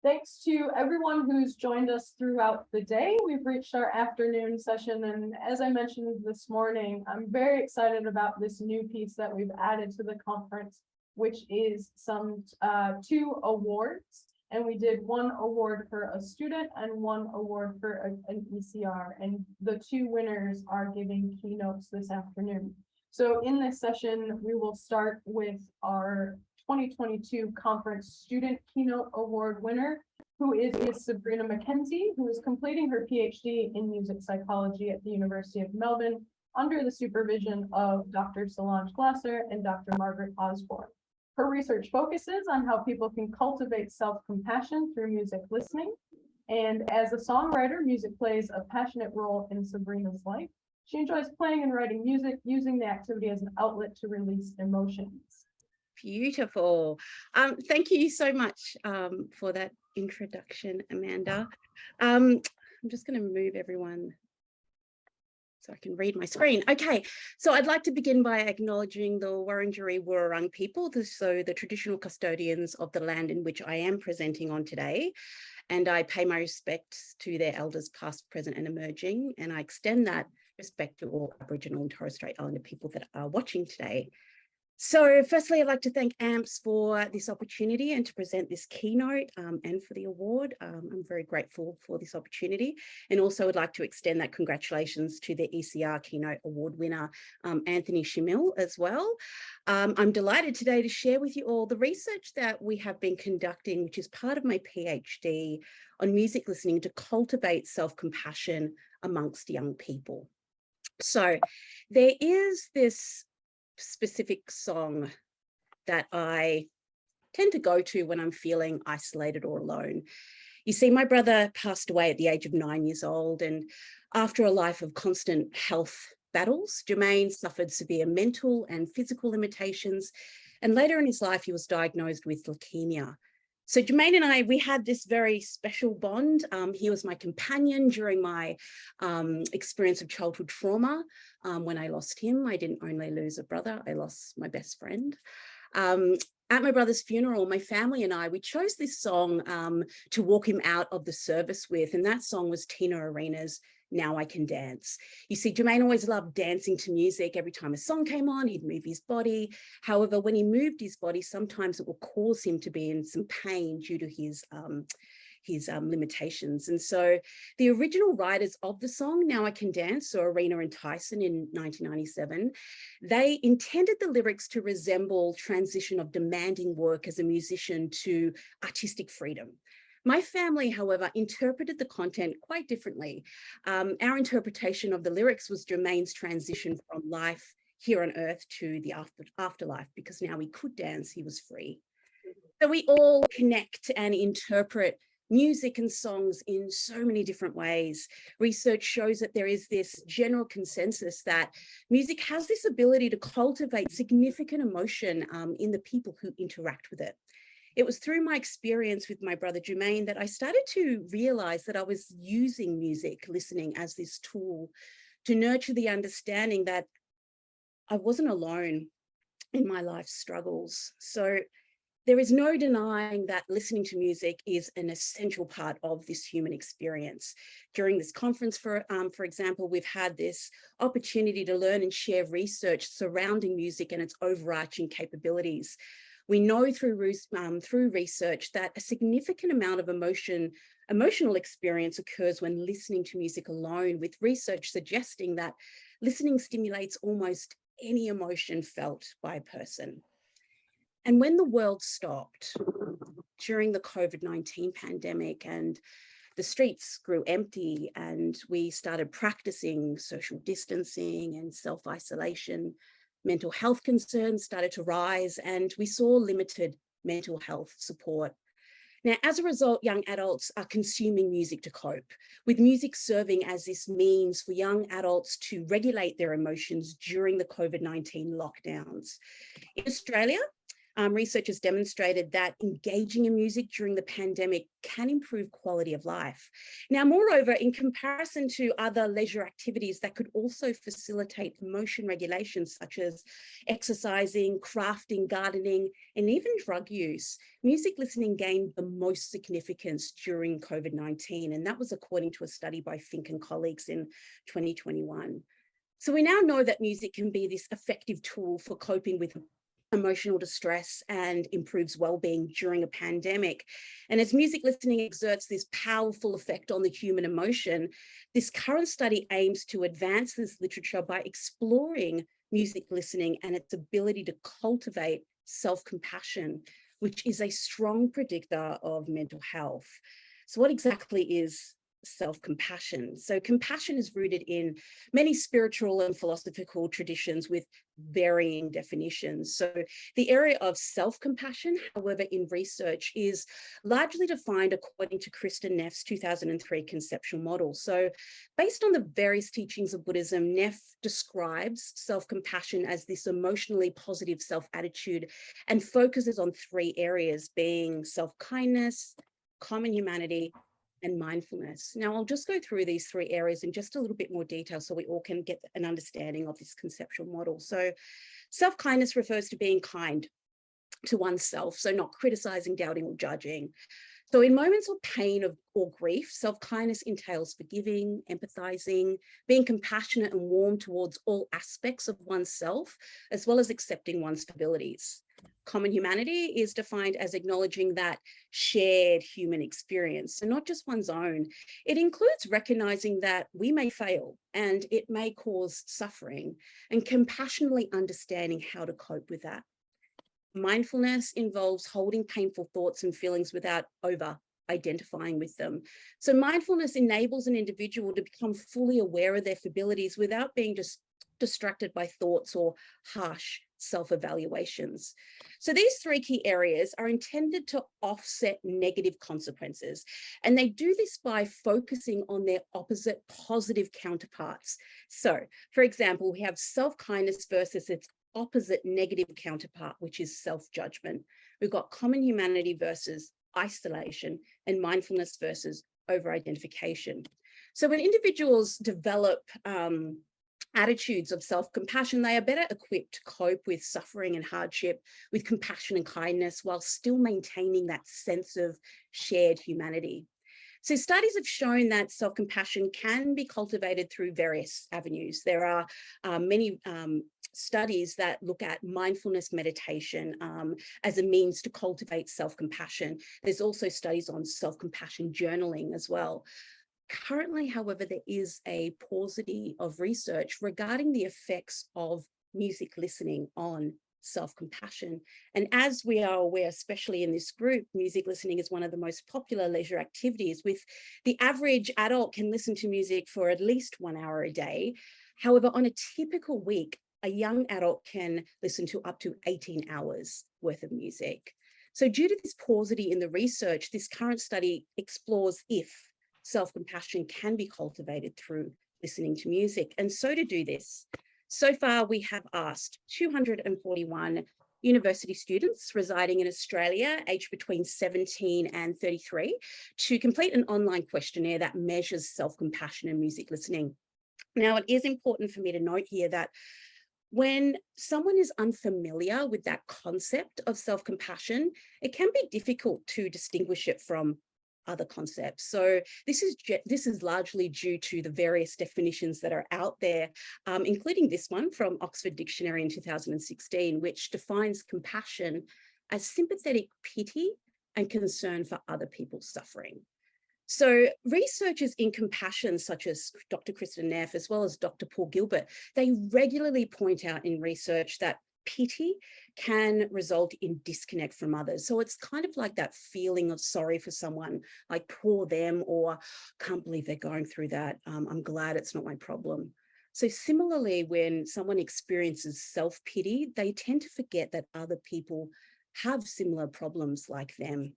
Thanks to everyone who's joined us throughout the day. We've reached our afternoon session, and as I mentioned this morning, I'm very excited about this new piece that we've added to the conference, which is some 2 awards. And we did 1 award for a student and 1 award for an ECR, and the 2 winners are giving keynotes this afternoon. So in this session, we will start with our 2022 Conference Student Keynote Award winner, who is Sabrina McKenzie, who is completing her PhD in music psychology at the University of Melbourne under the supervision of Dr. Solange Glasser and Dr. Margaret Osborne. Her research focuses on how people can cultivate self-compassion through music listening. And as a songwriter, music plays a passionate role in Sabrina's life. She enjoys playing and writing music, using the activity as an outlet to release emotions. Beautiful. Thank you so much for that introduction, Amanda. I'm just going to move everyone so I can read my screen. Okay, so I'd like to begin by acknowledging the Wurundjeri Wurrung people, so the traditional custodians of the land in which I am presenting on today. And I pay my respects to their elders past, present and emerging. And I extend that respect to all Aboriginal and Torres Strait Islander people that are watching today. So firstly, I'd like to thank AMPS for this opportunity and to present this keynote and for the award. I'm very grateful for this opportunity, and also would like to extend that congratulations to the ECR keynote award winner, Anthony Shamil as well. I'm delighted today to share with you all the research that we have been conducting, which is part of my PhD on music listening to cultivate self-compassion amongst young people. So there is this specific song that I tend to go to when I'm feeling isolated or alone. You see, my brother passed away at the age of 9 years old, and after a life of constant health battles, Jermaine suffered severe mental and physical limitations, and later in his life he was diagnosed with leukemia. So Jermaine and I, we had this very special bond. He was my companion during my experience of childhood trauma. When I lost him, I didn't only lose a brother, I lost my best friend. At my brother's funeral, my family and I, we chose this song to walk him out of the service with, and that song was Tina Arena's Now I Can Dance. You see, Jermaine always loved dancing to music. Every time a song came on, he'd move his body. However, when he moved his body, sometimes it would cause him to be in some pain due to his limitations. And so the original writers of the song, Now I Can Dance, so Arena and Tyson in 1997, they intended the lyrics to resemble transition of demanding work as a musician to artistic freedom. My family, however, interpreted the content quite differently. Our interpretation of the lyrics was Jermaine's transition from life here on earth to the afterlife, because now he could dance, he was free. So we all connect and interpret music and songs in so many different ways. Research shows that there is this general consensus that music has this ability to cultivate significant emotion in the people who interact with it. It was through my experience with my brother Jermaine that I started to realize that I was using music listening as this tool to nurture the understanding that I wasn't alone in my life's struggles. So there is no denying that listening to music is an essential part of this human experience. During this conference, for example, we've had this opportunity to learn and share research surrounding music and its overarching capabilities. We know through research that a significant amount of emotional experience occurs when listening to music alone, with research suggesting that listening stimulates almost any emotion felt by a person. And when the world stopped during the COVID-19 pandemic and the streets grew empty and we started practicing social distancing and self-isolation, mental health concerns started to rise and we saw limited mental health support. Now, as a result, young adults are consuming music to cope, with music serving as this means for young adults to regulate their emotions during the COVID-19 lockdowns. In Australia, research has demonstrated that engaging in music during the pandemic can improve quality of life. Now, moreover, in comparison to other leisure activities that could also facilitate emotion regulation, such as exercising, crafting, gardening, and even drug use, music listening gained the most significance during COVID-19, and that was according to a study by Fink and colleagues in 2021. So we now know that music can be this effective tool for coping with emotional distress and improves well-being during a pandemic. And as music listening exerts this powerful effect on the human emotion, this current study aims to advance this literature by exploring music listening and its ability to cultivate self-compassion, which is a strong predictor of mental health. So what exactly is self-compassion? So compassion is rooted in many spiritual and philosophical traditions with varying definitions. So the area of self-compassion, however, in research is largely defined according to Kristin Neff's 2003 conceptual model. So based on the various teachings of Buddhism, Neff describes self-compassion as this emotionally positive self-attitude and focuses on three areas, being self-kindness, common humanity, and mindfulness. Now, I'll just go through these three areas in just a little bit more detail so we all can get an understanding of this conceptual model. So self-kindness refers to being kind to oneself, so not criticizing, doubting, or judging. So in moments of pain or grief, self-kindness entails forgiving, empathizing, being compassionate and warm towards all aspects of oneself, as well as accepting one's abilities. Common humanity is defined as acknowledging that shared human experience, and not just one's own. It includes recognizing that we may fail and it may cause suffering, and compassionately understanding how to cope with that. Mindfulness involves holding painful thoughts and feelings without over-identifying with them. So mindfulness enables an individual to become fully aware of their abilities without being just distracted by thoughts or harsh self-evaluations. So these three key areas are intended to offset negative consequences, and they do this by focusing on their opposite positive counterparts. So, for example, we have self-kindness versus its opposite negative counterpart, which is self-judgment. We've got common humanity versus isolation, and mindfulness versus over-identification. So when individuals develop attitudes of self-compassion, they are better equipped to cope with suffering and hardship with compassion and kindness while still maintaining that sense of shared humanity. So studies have shown that self-compassion can be cultivated through various avenues. There are many studies that look at mindfulness meditation as a means to cultivate self-compassion. There's also studies on self-compassion journaling as well. Currently, however, there is a paucity of research regarding the effects of music listening on self-compassion. And as we are aware, especially in this group, music listening is one of the most popular leisure activities, with the average adult can listen to music for at least 1 hour a day. However, on a typical week, a young adult can listen to up to 18 hours worth of music. So due to this paucity in the research, this current study explores if self-compassion can be cultivated through listening to music. And so to do this, so far we have asked 241 university students residing in Australia, aged between 17 and 33, to complete an online questionnaire that measures self-compassion and music listening. Now, it is important for me to note here that when someone is unfamiliar with that concept of self-compassion, it can be difficult to distinguish it from other concepts. So this is largely due to the various definitions that are out there, including this one from Oxford Dictionary in 2016, which defines compassion as sympathetic pity and concern for other people's suffering. So researchers in compassion, such as Dr. Kristin Neff, as well as Dr. Paul Gilbert, they regularly point out in research that pity can result in disconnect from others. So it's kind of like that feeling of sorry for someone, like poor them, or can't believe they're going through that. I'm glad it's not my problem. So similarly, when someone experiences self-pity, they tend to forget that other people have similar problems like them.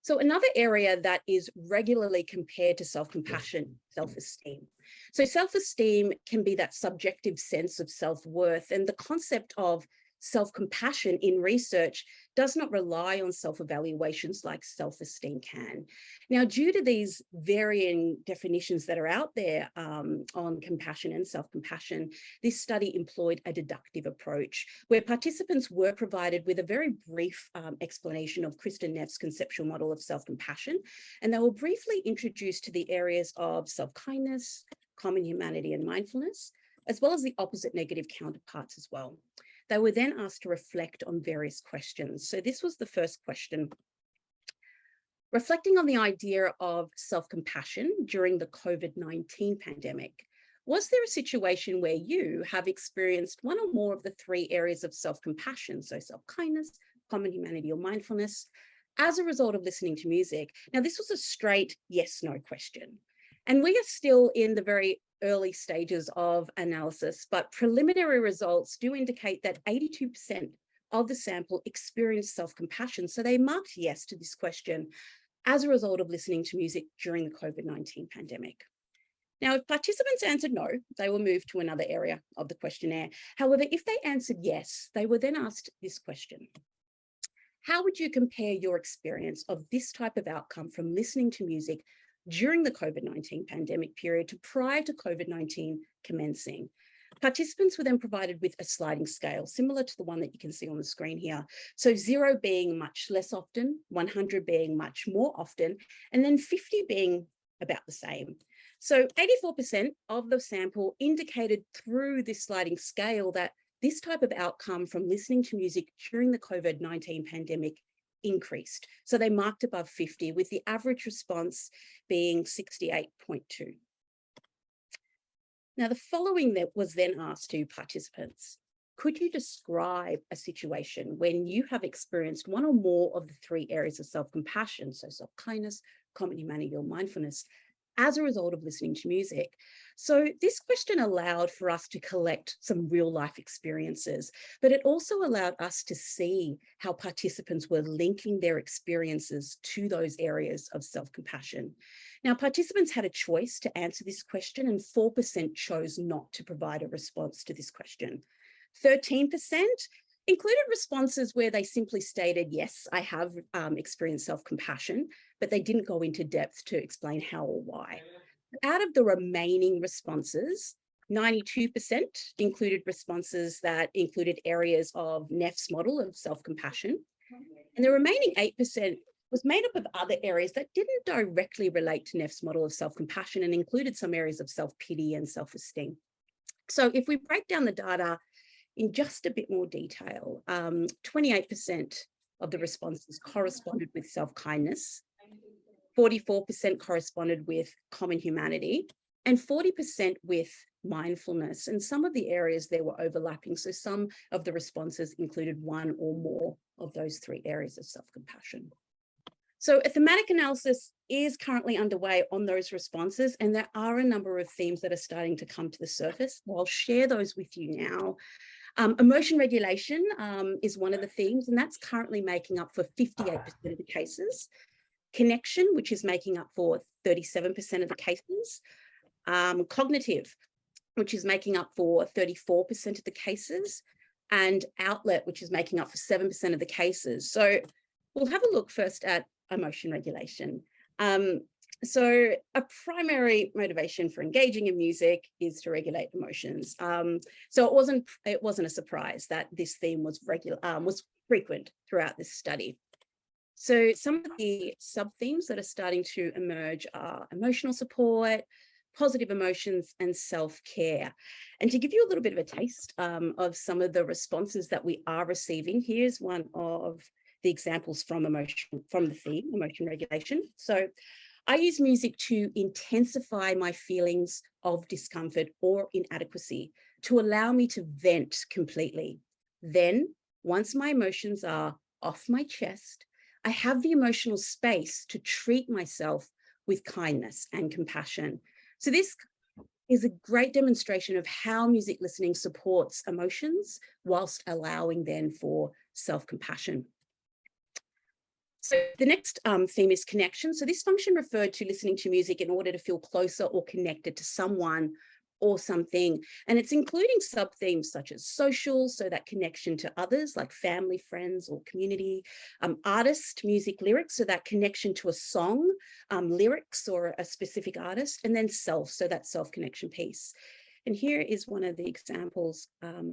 So another area that is regularly compared to self-compassion, self-esteem. So self-esteem can be that subjective sense of self-worth, and the concept of self-compassion in research does not rely on self-evaluations like self-esteem can. Now, due to these varying definitions that are out there on compassion and self-compassion, this study employed a deductive approach where participants were provided with a very brief explanation of Kristen Neff's conceptual model of self-compassion, and they were briefly introduced to the areas of self-kindness, common humanity, and mindfulness, as well as the opposite negative counterparts as well. They were then asked to reflect on various questions. So this was the first question. Reflecting on the idea of self-compassion during the COVID-19 pandemic, was there a situation where you have experienced one or more of the three areas of self-compassion, so self-kindness, common humanity, or mindfulness, as a result of listening to music? Now, this was a straight yes/no question. And we are still in the very early stages of analysis, but preliminary results do indicate that 82% of the sample experienced self-compassion. So they marked yes to this question as a result of listening to music during the COVID-19 pandemic. Now, if participants answered no, they were moved to another area of the questionnaire. However, if they answered yes, they were then asked this question: how would you compare your experience of this type of outcome from listening to music during the COVID-19 pandemic period to prior to COVID-19 commencing? Participants were then provided with a sliding scale, similar to the one that you can see on the screen here. So 0 being much less often, 100 being much more often, and then 50 being about the same. So 84% of the sample indicated through this sliding scale that this type of outcome from listening to music during the COVID-19 pandemic increased. So they marked above 50, with the average response being 68.2. Now, the following that was then asked to participants: could you describe a situation when you have experienced one or more of the three areas of self-compassion, so self-kindness, common humanity, or mindfulness, as a result of listening to music? So this question allowed for us to collect some real life experiences, but it also allowed us to see how participants were linking their experiences to those areas of self-compassion. Now, participants had a choice to answer this question, and 4% chose not to provide a response to this question. 13% included responses where they simply stated, yes, I have experienced self-compassion, but they didn't go into depth to explain how or why. Out of the remaining responses, 92% included responses that included areas of Neff's model of self-compassion, and the remaining 8% was made up of other areas that didn't directly relate to Neff's model of self-compassion and included some areas of self-pity and self-esteem. So if we break down the data in just a bit more detail, 28% of the responses corresponded with self-kindness, 44% corresponded with common humanity, and 40% with mindfulness. And some of the areas there were overlapping. So some of the responses included one or more of those three areas of self-compassion. So a thematic analysis is currently underway on those responses, and there are a number of themes that are starting to come to the surface. I'll share those with you now. Emotion regulation is one of the themes, and that's currently making up for 58% of the cases. Connection, which is making up for 37% of the cases. Cognitive, which is making up for 34% of the cases. And outlet, which is making up for 7% of the cases. So we'll have a look first at emotion regulation. So a primary motivation for engaging in music is to regulate emotions. So it wasn't a surprise that this theme was frequent throughout this study. So some of the sub-themes that are starting to emerge are emotional support, positive emotions, and self-care. And to give you a little bit of a taste of some of the responses that we are receiving, here's one of the examples from the theme, emotion regulation. So I use music to intensify my feelings of discomfort or inadequacy, to allow me to vent completely. Then, once my emotions are off my chest, I have the emotional space to treat myself with kindness and compassion. So this is a great demonstration of how music listening supports emotions whilst allowing then for self-compassion. So the next theme is connection. So this function referred to listening to music in order to feel closer or connected to someone or something. And it's including sub-themes such as social, so that connection to others like family, friends, or community, artist, music, lyrics, so that connection to a song, lyrics or a specific artist, and then self, so that self-connection piece. And here is one of the examples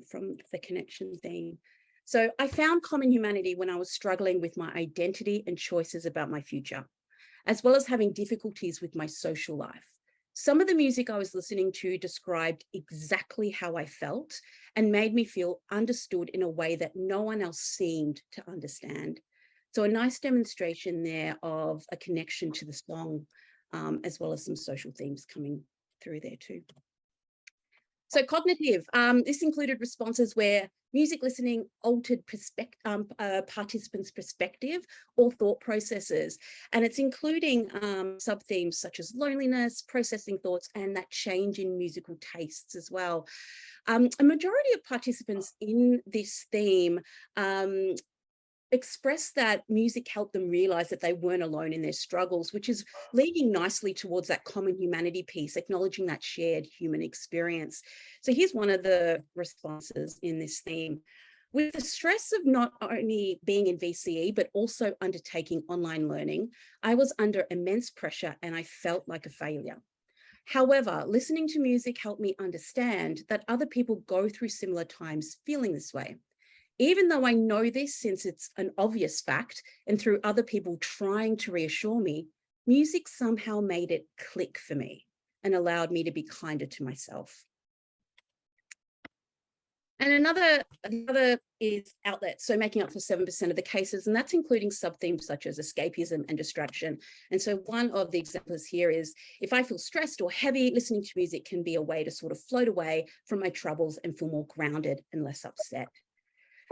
from the connection theme. So I found common humanity when I was struggling with my identity and choices about my future, as well as having difficulties with my social life. Some of the music I was listening to described exactly how I felt and made me feel understood in a way that no one else seemed to understand. So a nice demonstration there of a connection to the song, as well as some social themes coming through there too. So cognitive, this included responses where music listening altered participants' perspective or thought processes. And it's including sub-themes such as loneliness, processing thoughts, and that change in musical tastes as well. A majority of participants in this theme expressed that music helped them realize that they weren't alone in their struggles, which is leading nicely towards that common humanity piece, acknowledging that shared human experience. So here's one of the responses in this theme. With the stress of not only being in VCE, but also undertaking online learning, I was under immense pressure and I felt like a failure. However, listening to music helped me understand that other people go through similar times feeling this way. Even though I know this since it's an obvious fact, and through other people trying to reassure me, music somehow made it click for me and allowed me to be kinder to myself. And another is outlet, so making up for 7% of the cases, and that's including sub-themes such as escapism and distraction. And so one of the examples here is, if I feel stressed or heavy, listening to music can be a way to sort of float away from my troubles and feel more grounded and less upset.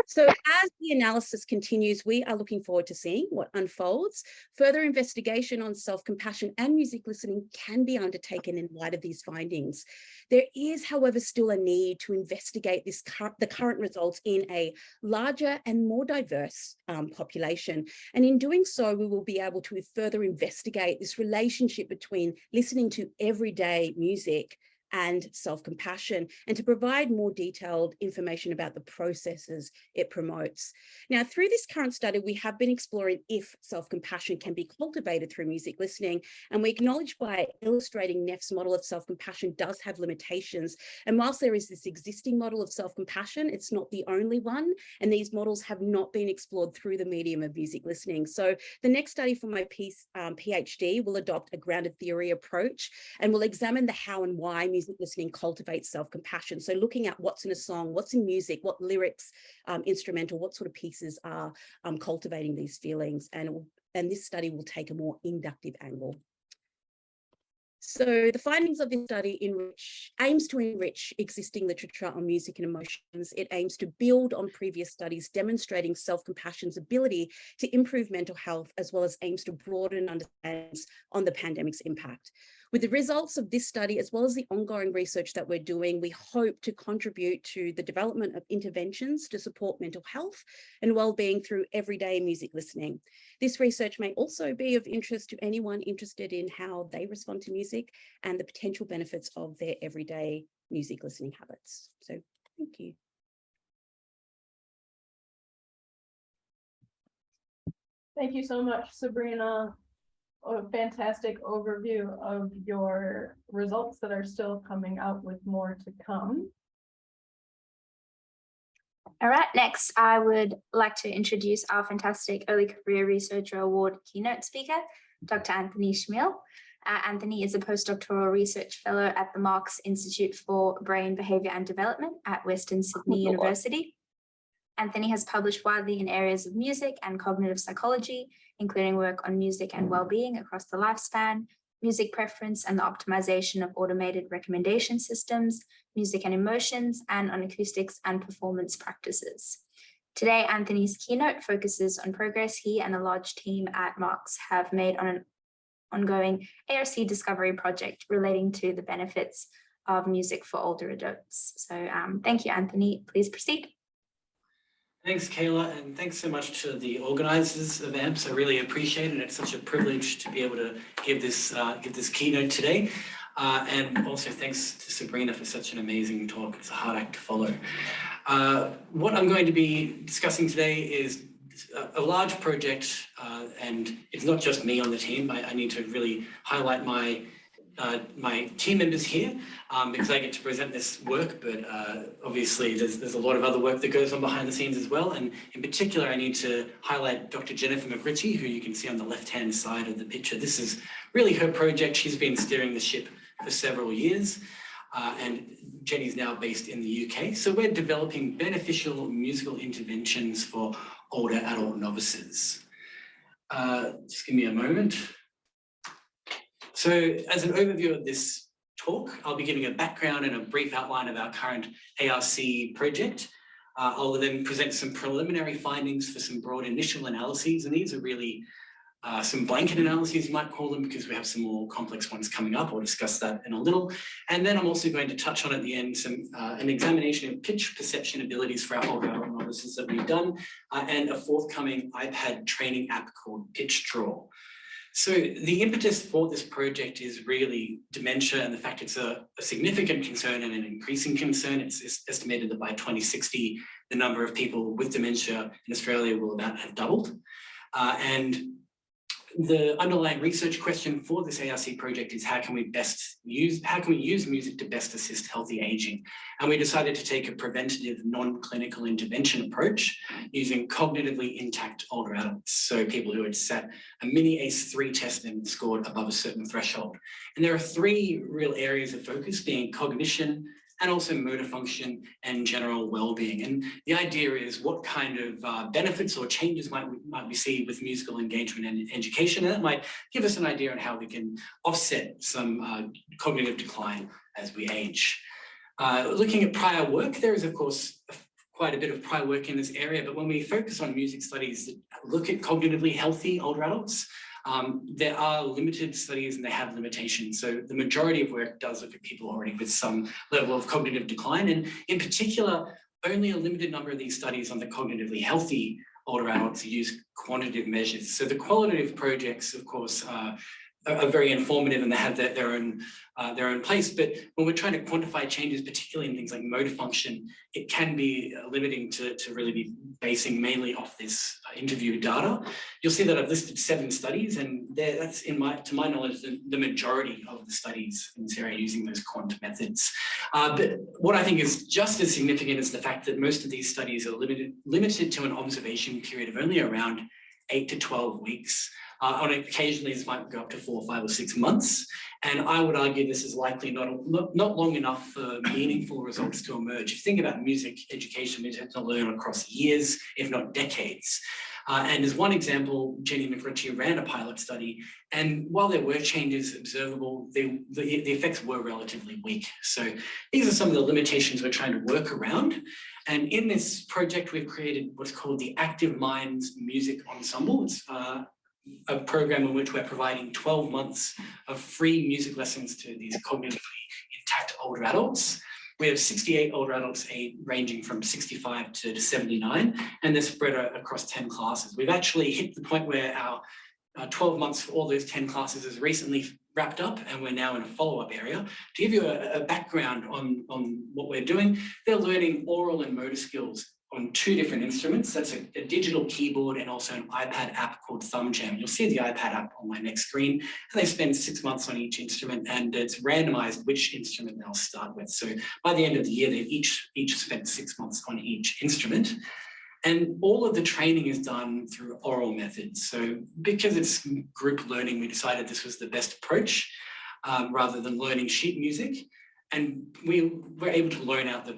So as the analysis continues, we are looking forward to seeing what unfolds. Further investigation on self-compassion and music listening can be undertaken in light of these findings. There is, however, still a need to investigate the current results in a larger and more diverse population. And in doing so, we will be able to further investigate this relationship between listening to everyday music and self-compassion, and to provide more detailed information about the processes it promotes. Now, through this current study, we have been exploring if self-compassion can be cultivated through music listening, and we acknowledge by illustrating Neff's model of self-compassion does have limitations. And whilst there is this existing model of self-compassion, it's not the only one, and these models have not been explored through the medium of music listening. So the next study for my PhD will adopt a grounded theory approach, and will examine the how and why music listening cultivates self-compassion. So looking at what's in a song, what's in music, what lyrics, instrumental, what sort of pieces are cultivating these feelings. And this study will take a more inductive angle. So the findings of this study aims to enrich existing literature on music and emotions. It aims to build on previous studies demonstrating self-compassion's ability to improve mental health, as well as aims to broaden understandings on the pandemic's impact. With the results of this study, as well as the ongoing research that we're doing, we hope to contribute to the development of interventions to support mental health and well-being through everyday music listening. This research may also be of interest to anyone interested in how they respond to music and the potential benefits of their everyday music listening habits. So thank you. Thank you so much, Sabrina. A fantastic overview of your results that are still coming out, with more to come. All right, next I would like to introduce our fantastic Early Career Researcher Award keynote speaker, Dr. Anthony Schmiel. Anthony is a postdoctoral research fellow at the Marx Institute for Brain Behaviour and Development at Western Sydney University. Anthony has published widely in areas of music and cognitive psychology, including work on music and well-being across the lifespan, music preference and the optimization of automated recommendation systems, music and emotions, and on acoustics and performance practices. Today, Anthony's keynote focuses on progress he and a large team at Marx have made on an ongoing ARC discovery project relating to the benefits of music for older adults. So thank you, Anthony. Please proceed. Thanks, Kayla, and thanks so much to the organizers of AMPS. I really appreciate it. It's such a privilege to be able to give this keynote today. And also thanks to Sabrina for such an amazing talk. It's a hard act to follow. What I'm going to be discussing today is a large project, and it's not just me on the team. I need to really highlight my team members here because I get to present this work, but obviously there's a lot of other work that goes on behind the scenes as well. And in particular, I need to highlight Dr. Jennifer McKenzie, who you can see on the left-hand side of the picture. This is really her project. She's been steering the ship for several years. And Jenny's now based in the UK. So we're developing beneficial musical interventions for older adult novices. Just give me a moment. So as an overview of this talk, I'll be giving a background and a brief outline of our current ARC project. I'll then present some preliminary findings for some broad initial analyses, and these are really some blanket analyses, you might call them, because we have some more complex ones coming up. I'll discuss that in a little. And then I'm also going to touch on at the end an examination of pitch perception abilities for our older adult novices that we've done, and a forthcoming iPad training app called PitchDraw. So the impetus for this project is really dementia, and the fact it's a significant concern and an increasing concern. It's estimated that by 2060, the number of people with dementia in Australia will about have doubled. And the underlying research question for this ARC project is how can we use music to best assist healthy aging? And we decided to take a preventative non-clinical intervention approach using cognitively intact older adults. So people who had sat a mini ACE3 test and scored above a certain threshold. And there are three real areas of focus, being cognition, and also motor function and general well-being. And the idea is what kind of benefits or changes might we see with musical engagement and education, and that might give us an idea on how we can offset some cognitive decline as we age. Looking at prior work, there is of course quite a bit of prior work in this area, but when we focus on music studies that look at cognitively healthy older adults, there are limited studies and they have limitations. So the majority of work does look at people already with some level of cognitive decline. And in particular, only a limited number of these studies on the cognitively healthy older adults use quantitative measures. So the qualitative projects, of course, are very informative and they have their own place. But when we're trying to quantify changes, particularly in things like motor function, it can be limiting to really be basing mainly off this interview data. You'll see that I've listed 7 studies, and that's to my knowledge, the majority of the studies in this area using those quant methods. But what I think is just as significant is the fact that most of these studies are limited to an observation period of only around 8 to 12 weeks. On occasionally, this might go up to 4, 5, or 6 months. And I would argue this is likely not long enough for meaningful results to emerge. If you think about music education, we tend to learn across years, if not decades. And as one example, Jenny McKenzie ran a pilot study, and while there were changes observable, the effects were relatively weak. So these are some of the limitations we're trying to work around. And in this project, we've created what's called the Active Minds Music Ensemble. It's a program in which we're providing 12 months of free music lessons to these cognitively intact older adults. We have 68 older adults ranging from 65 to 79, and they're spread across 10 classes. We've actually hit the point where our 12 months for all those 10 classes is recently wrapped up, and we're now in a follow-up area. To give you a background on what we're doing, they're learning oral and motor skills on 2 different instruments. That's a digital keyboard and also an iPad app called Thumb Jam. You'll see the iPad app on my next screen, and they spend 6 months on each instrument, and it's randomized which instrument they'll start with. So by the end of the year, they've each spent 6 months on each instrument. And all of the training is done through oral methods. So because it's group learning, we decided this was the best approach rather than learning sheet music. And we were able to loan out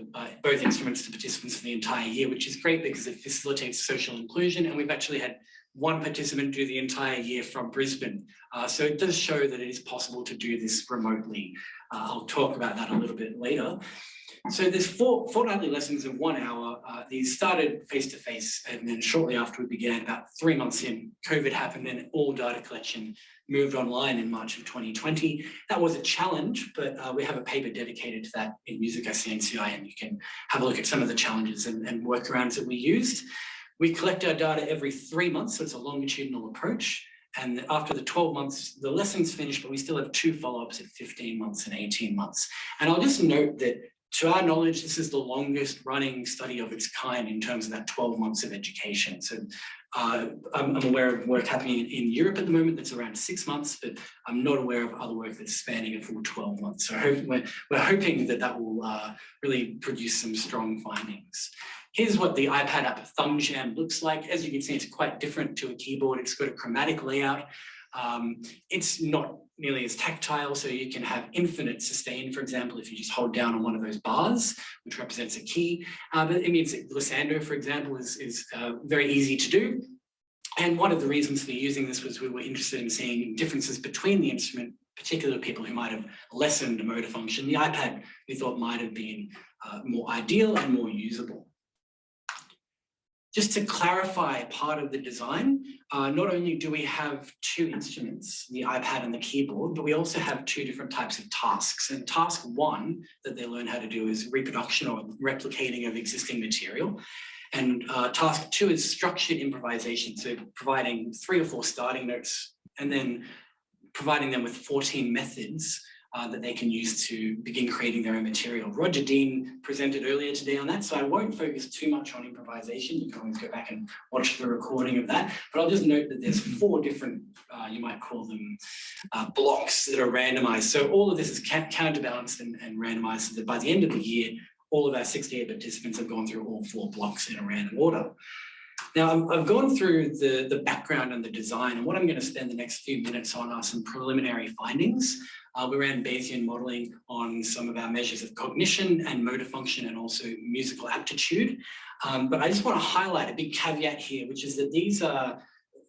both instruments to participants for the entire year, which is great because it facilitates social inclusion. And we've actually had one participant do the entire year from Brisbane. So it does show that it is possible to do this remotely. I'll talk about that a little bit later. So there's fortnightly lessons of 1 hour. These started face-to-face, and then shortly after we began, about 3 months in, COVID happened and all data collection moved online in March of 2020. That was a challenge, but we have a paper dedicated to that in Music ICNCI, and you can have a look at some of the challenges and workarounds that we used. We collect our data every 3 months, so it's a longitudinal approach. And after the 12 months, the lesson's finished, but we still have 2 follow-ups at 15 months and 18 months. And I'll just note that, to our knowledge, this is the longest running study of its kind in terms of that 12 months of education. So I'm aware of work happening in Europe at the moment that's around 6 months, but I'm not aware of other work that's spanning a full 12 months. So we're hoping that that will really produce some strong findings. Here's what the iPad app Thumb Jam looks like. As you can see, it's quite different to a keyboard. It's got a chromatic layout. It's not nearly as tactile, so you can have infinite sustain, for example, if you just hold down on one of those bars, which represents a key. But it means that glissando, for example, is very easy to do. And one of the reasons for using this was we were interested in seeing differences between the instrument, particularly people who might have lessened motor function. The iPad, we thought, might have been more ideal and more usable. Just to clarify part of the design, not only do we have 2 instruments, the iPad and the keyboard, but we also have 2 different types of tasks. And task 1 that they learn how to do is reproduction or replicating of existing material. And task 2 is structured improvisation, so providing 3 or 4 starting notes and then providing them with 14 methods that they can use to begin creating their own material. Roger Dean presented earlier today on that, so I won't focus too much on improvisation. You can always go back and watch the recording of that, but I'll just note that there's 4 different, you might call them blocks that are randomized. So all of this is counterbalanced and randomized so that by the end of the year, all of our 68 participants have gone through all 4 blocks in a random order. Now, I've gone through the background and the design, and what I'm going to spend the next few minutes on are some preliminary findings. We ran Bayesian modeling on some of our measures of cognition and motor function and also musical aptitude. But I just want to highlight a big caveat here, which is that these are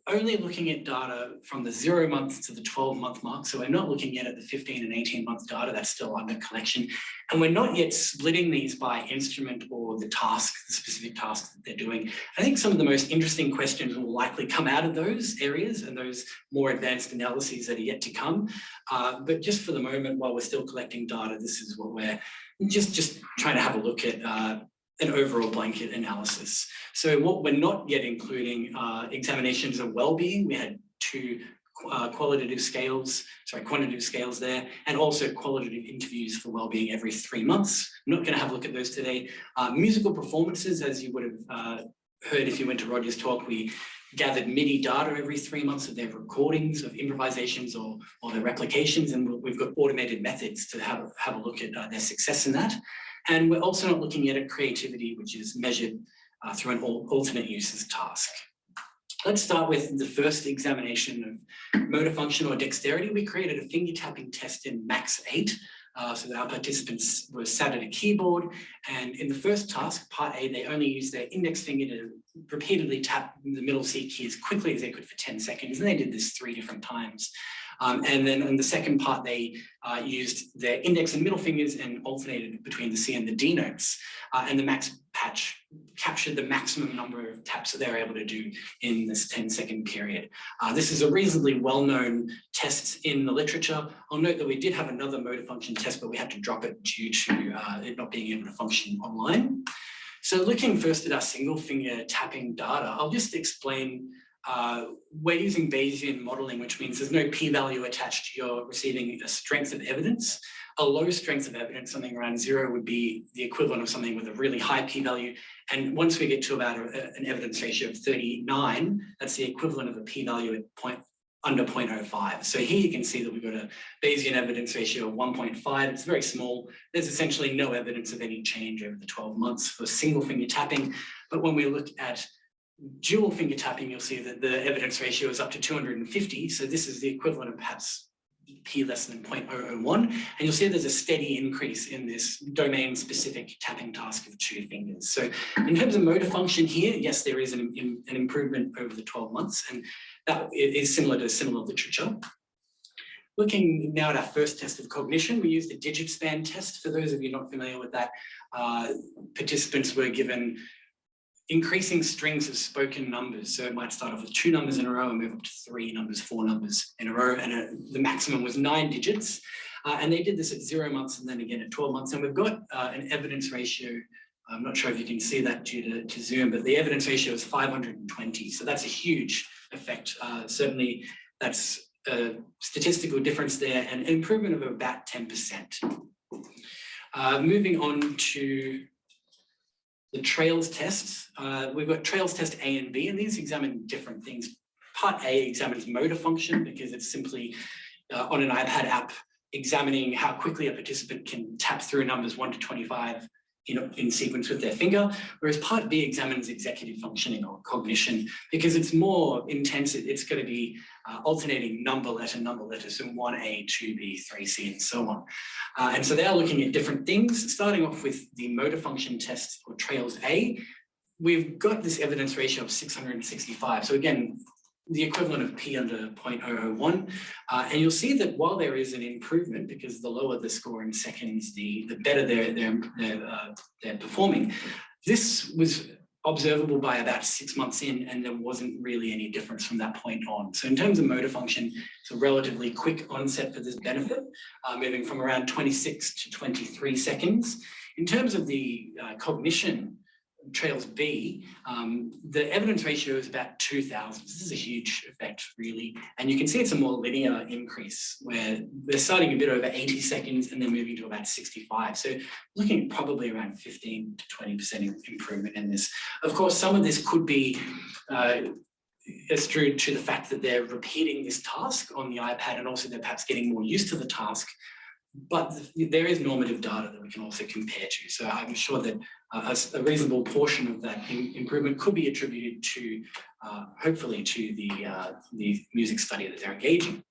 only looking at data from the 0 month to the 12-month mark. So we're not looking yet at the 15 and 18-month data, that's still under collection. And we're not yet splitting these by instrument or the task, the specific task that they're doing. I think some of the most interesting questions will likely come out of those areas and those more advanced analyses that are yet to come. But just for the moment, while we're still collecting data, this is what we're just trying to have a look at an overall blanket analysis. So what we're not yet including examinations of well-being. We had 2 quantitative scales there, and also qualitative interviews for well-being every 3 months. I'm not going to have a look at those today. Musical performances, as you would have heard if you went to Roger's talk, we gathered MIDI data every 3 months of their recordings of improvisations or their replications, and we've got automated methods to have a look at their success in that. And we're also not looking yet at creativity, which is measured through an alternate uses task. Let's start with the first examination of motor function or dexterity. We created a finger tapping test in Max 8. So that our participants were sat at a keyboard, and in the first task, part A, they only used their index finger to repeatedly tap the middle C key as quickly as they could for 10 seconds, and they did this 3 different times. And then in the second part, they used their index and middle fingers and alternated between the C and the D notes. And the max patch captured the maximum number of taps that they were able to do in this 10-second period. This is a reasonably well-known test in the literature. I'll note that we did have another motor function test, but we had to drop it due to it not being able to function online. So looking first at our single finger tapping data, I'll just explain we're using Bayesian modeling, which means there's no p-value attached. You're receiving a strength of evidence. A low strength of evidence, something around 0, would be the equivalent of something with a really high p-value. And once we get to about an evidence ratio of 39, that's the equivalent of a p-value at under 0.05. So here you can see that we've got a Bayesian evidence ratio of 1.5. It's very small. There's essentially no evidence of any change over the 12 months for single finger tapping. But when we look at dual finger tapping, you'll see that the evidence ratio is up to 250. So this is the equivalent of perhaps p less than 0.001. And you'll see there's a steady increase in this domain-specific tapping task of 2 fingers. So in terms of motor function here, yes, there is an improvement over the 12 months, and that is similar to similar literature. Looking now at our first test of cognition, we used a digit span test. For those of you not familiar with that, participants were given increasing strings of spoken numbers. So it might start off with 2 numbers in a row and move up to 3 numbers, 4 numbers in a row. And the maximum was 9 digits. And they did this at 0 months and then again at 12 months. And we've got an evidence ratio. I'm not sure if you can see that due to Zoom, but the evidence ratio is 520. So that's a huge effect. Certainly That's a statistical difference there, and an improvement of about 10%. Moving on to the Trails test. We've got Trails test A and B, and these examine different things. Part A examines motor function because it's simply on an iPad app examining how quickly a participant can tap through numbers 1 to 25 in sequence with their finger, whereas part B examines executive functioning or cognition because it's more intense. It's going to be alternating number letter, so 1A, 2B, 3C, and so on. And so they are looking at different things, starting off with the motor function test or Trails A. We've got this evidence ratio of 665. So again, the equivalent of P under 0.001. And you'll see that while there is an improvement, because the lower the score in seconds, the better they're performing, this was observable by about 6 months in, and there wasn't really any difference from that point on. So in terms of motor function, it's a relatively quick onset for this benefit, moving from around 26 to 23 seconds. In terms of the cognition, Trails B, the evidence ratio is about 2,000. This is a huge effect, really. And you can see it's a more linear increase where they're starting a bit over 80 seconds and then moving to about 65. So looking at probably around 15 to 20% improvement in this. Of course, some of this could be due to the fact that they're repeating this task on the iPad, and also they're perhaps getting more used to the task. But there is normative data that we can also compare to. So I'm sure that a reasonable portion of that improvement could be attributed to, hopefully, to the music study that they're engaging.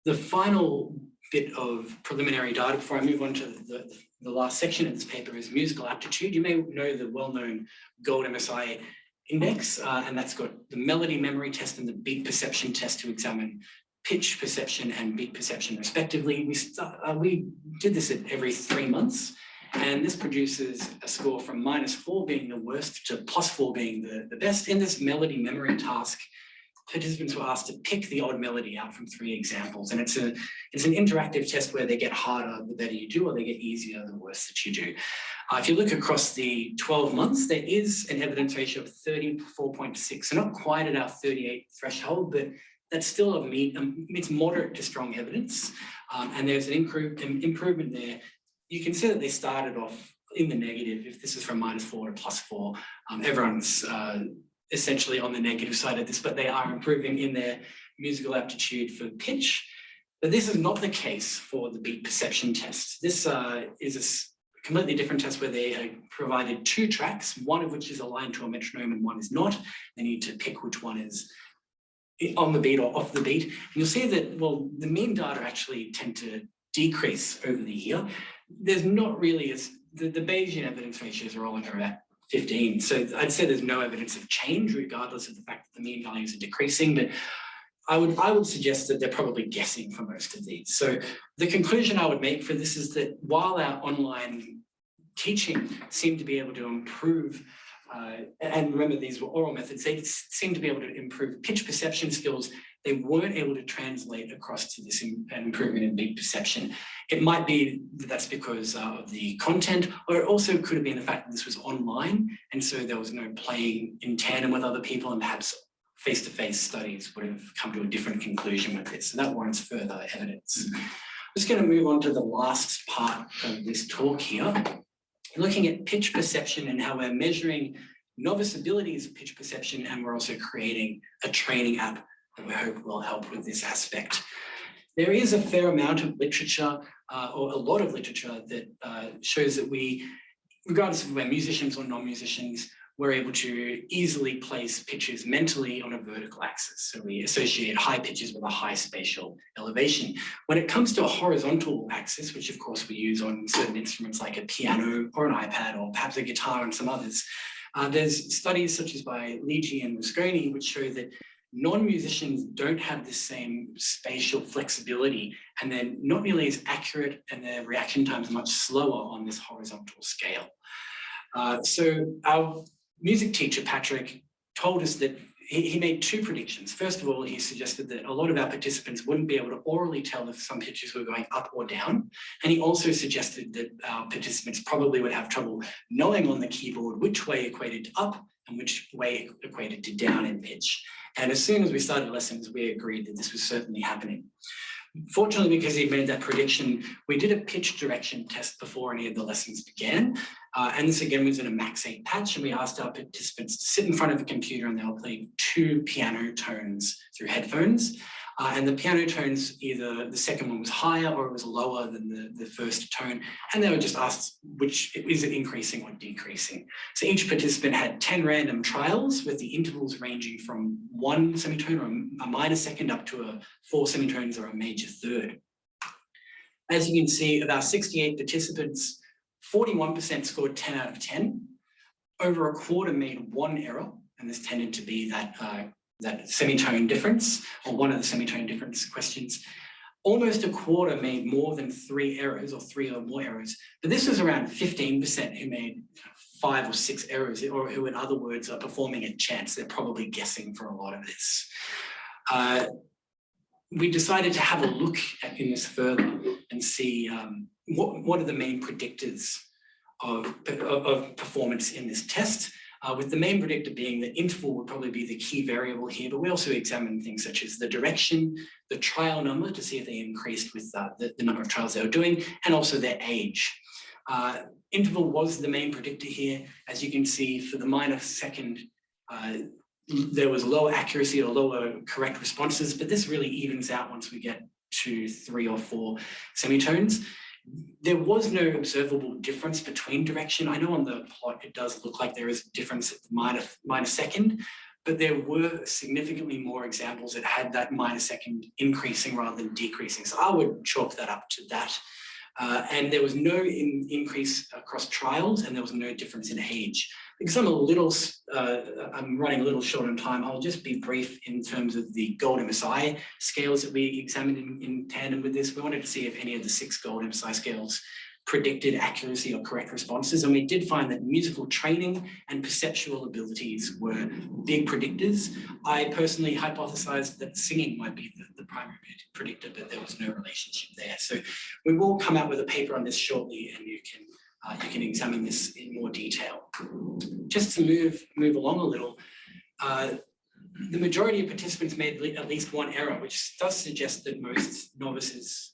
The final bit of preliminary data before I move on to the last section of this paper is musical aptitude. You may know the well-known Gold MSI index, and that's got the melody memory test and the beat perception test to examine pitch perception and beat perception respectively. We did this at every 3 months, and this produces a score from -4 being the worst to +4 being the best. In this melody memory task, participants were asked to pick the odd melody out from 3 examples, and it's an interactive test where they get harder the better you do, or they get easier the worse that you do. If you look across the 12 months, there is an evidence ratio of 34.6, so not quite at our 38 threshold, but that's still it's moderate to strong evidence, and there's an improvement there. You can see that they started off in the negative. If this is from -4 to +4, everyone's essentially on the negative side of this, but they are improving in their musical aptitude for pitch. But this is not the case for the beat perception test. This is a completely different test where they provided 2 tracks, one of which is aligned to a metronome and one is not. They need to pick which one is on the beat or off the beat. And you'll see that, well, the mean data actually tend to decrease over the year. There's not really, the Bayesian evidence ratios are all under about 15. So I'd say there's no evidence of change, regardless of the fact that the mean values are decreasing. But I would suggest that they're probably guessing for most of these. So the conclusion I would make for this is that while our online teaching seemed to be able to improve, and remember these were oral methods, they seemed to be able to improve pitch perception skills, they weren't able to translate across to this improvement in beat perception. It might be that that's because of the content, or it also could have been the fact that this was online, and so there was no playing in tandem with other people, and perhaps face-to-face studies would have come to a different conclusion with this. So that warrants further evidence. I'm just going to move on to the last part of this talk here. Looking at pitch perception and how we're measuring novice abilities of pitch perception, and we're also creating a training app that we hope will help with this aspect. There is a fair amount of literature, or a lot of literature, that shows that we, regardless of whether musicians or non-musicians, we're able to easily place pitches mentally on a vertical axis. So we associate high pitches with a high spatial elevation. When it comes to a horizontal axis, which of course we use on certain instruments like a piano or an iPad or perhaps a guitar and some others, there's studies such as by Ligi and Mosconi which show that non-musicians don't have the same spatial flexibility, and they're not nearly as accurate, and their reaction time is much slower on this horizontal scale. So our music teacher, Patrick, told us that he made two predictions. First of all, he suggested that a lot of our participants wouldn't be able to orally tell if some pitches were going up or down. And he also suggested that our participants probably would have trouble knowing on the keyboard which way equated to up and which way equated to down in pitch. And as soon as we started lessons, we agreed that this was certainly happening. Fortunately, because he made that prediction, we did a pitch direction test before any of the lessons began. And this again was in a Max 8 patch, and we asked our participants to sit in front of a computer and they were playing 2 piano tones through headphones. And the piano tones, either the second one was higher or it was lower than the first tone. And they were just asked which, is it increasing or decreasing? So each participant had 10 random trials with the intervals ranging from 1 semitone or a minor second up to a 4 semitones or a major third. As you can see, of our 68 participants, 41% scored 10 out of 10. Over a quarter made 1 error, and this tended to be that semitone difference, or one of the semitone difference questions. Almost a quarter made more than 3 errors, or 3 or more errors, but this was around 15% who made 5 or 6 errors, or who in other words are performing at chance. They're probably guessing for a lot of this. We decided to have a look in this further and see what are the main predictors of performance in this test. With the main predictor being the interval would probably be the key variable here, but we also examined things such as the direction, the trial number to see if they increased with the number of trials they were doing, and also their age. Interval was the main predictor here. As you can see, for the minor second, there was lower accuracy or lower correct responses, but this really evens out once we get to 3 or 4 semitones. There was no observable difference between direction. I know on the plot it does look like there is a difference at the minor second, but there were significantly more examples that had that minor second increasing rather than decreasing. So I would chalk that up to that. And there was no increase across trials, and there was no difference in age. Because I'm running a little short on time, I'll just be brief in terms of the gold MSI scales that we examined in tandem with this. We wanted to see if any of the 6 gold MSI scales predicted accuracy or correct responses. And we did find that musical training and perceptual abilities were big predictors. I personally hypothesized that singing might be the primary predictor, but there was no relationship there. So we will come out with a paper on this shortly, and you can examine this in more detail. Just to move along a little, the majority of participants made at least 1 error, which does suggest that most novices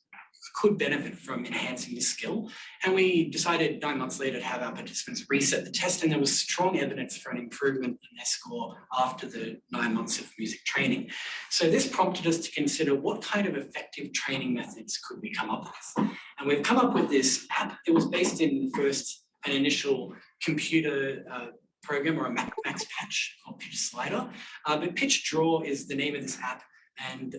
could benefit from enhancing this skill. And we decided 9 months later to have our participants reset the test, and there was strong evidence for an improvement in their score after the 9 months of music training. So this prompted us to consider what kind of effective training methods could we come up with. And we've come up with this app. It was based in an initial computer program or a Max patch called Pitch Slider. But PitchDraw is the name of this app. And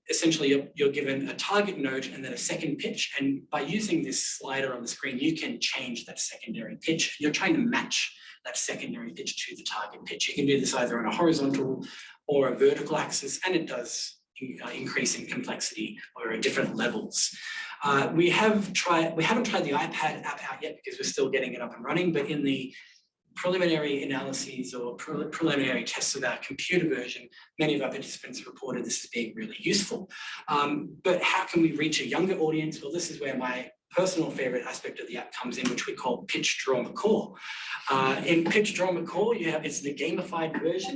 essentially you're given a target note and then a second pitch. And by using this slider on the screen, you can change that secondary pitch. You're trying to match that secondary pitch to the target pitch. You can do this either on a horizontal or a vertical axis, and it does increase in complexity or at different levels. We haven't tried the iPad app out yet because we're still getting it up and running, but in the preliminary analyses or preliminary tests of our computer version, many of our participants reported this as being really useful. But how can we reach a younger audience? Well, this is where my personal favorite aspect of the app comes in, which we call PitchDraw McCaw. In PitchDraw McCaw, it's the gamified version,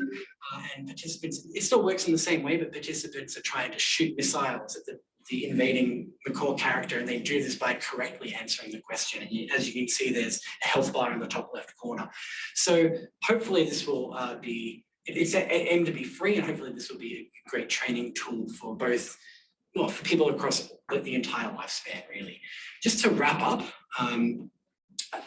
and participants, it still works in the same way, but participants are trying to shoot missiles at the invading McCaw character, and they do this by correctly answering the question. And as you can see, there's a health bar in the top left corner. So hopefully this will it's aimed to be free, and hopefully this will be a great training tool for both, well, for people across the entire lifespan, really. Just to wrap up,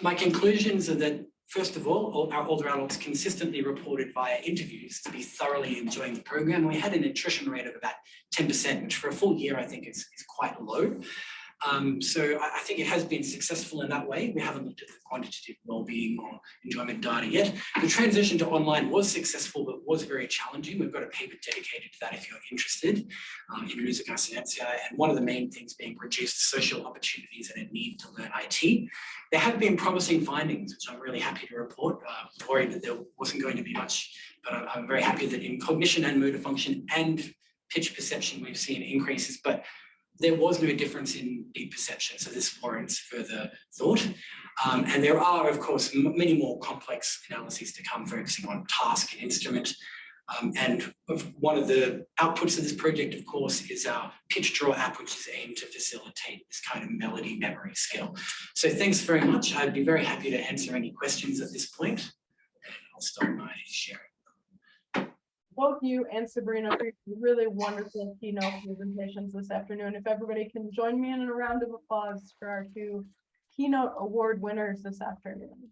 my conclusions are that, first of all our older adults consistently reported via interviews to be thoroughly enjoying the program. We had an attrition rate of about 10%, which for a full year, I think is quite low. So I think it has been successful in that way. We haven't looked at the quantitative well-being or enjoyment data yet. The transition to online was successful, but was very challenging. We've got a paper dedicated to that if you're interested in Musica Scientia, and one of the main things being reduced social opportunities and a need to learn IT. There have been promising findings, which I'm really happy to report. Worried that there wasn't going to be much But I'm very happy that in cognition and motor function and pitch perception, we've seen increases, but there was no difference in deep perception. So this warrants further thought. And there are, of course, many more complex analyses to come, focusing on task and instrument. And one of the outputs of this project, of course, is our PitchDraw app, which is aimed to facilitate this kind of melody memory skill. So thanks very much. I'd be very happy to answer any questions at this point. And I'll stop my sharing. Both you and Sabrina for really wonderful keynote presentations this afternoon. If everybody can join me in a round of applause for our two keynote award winners this afternoon.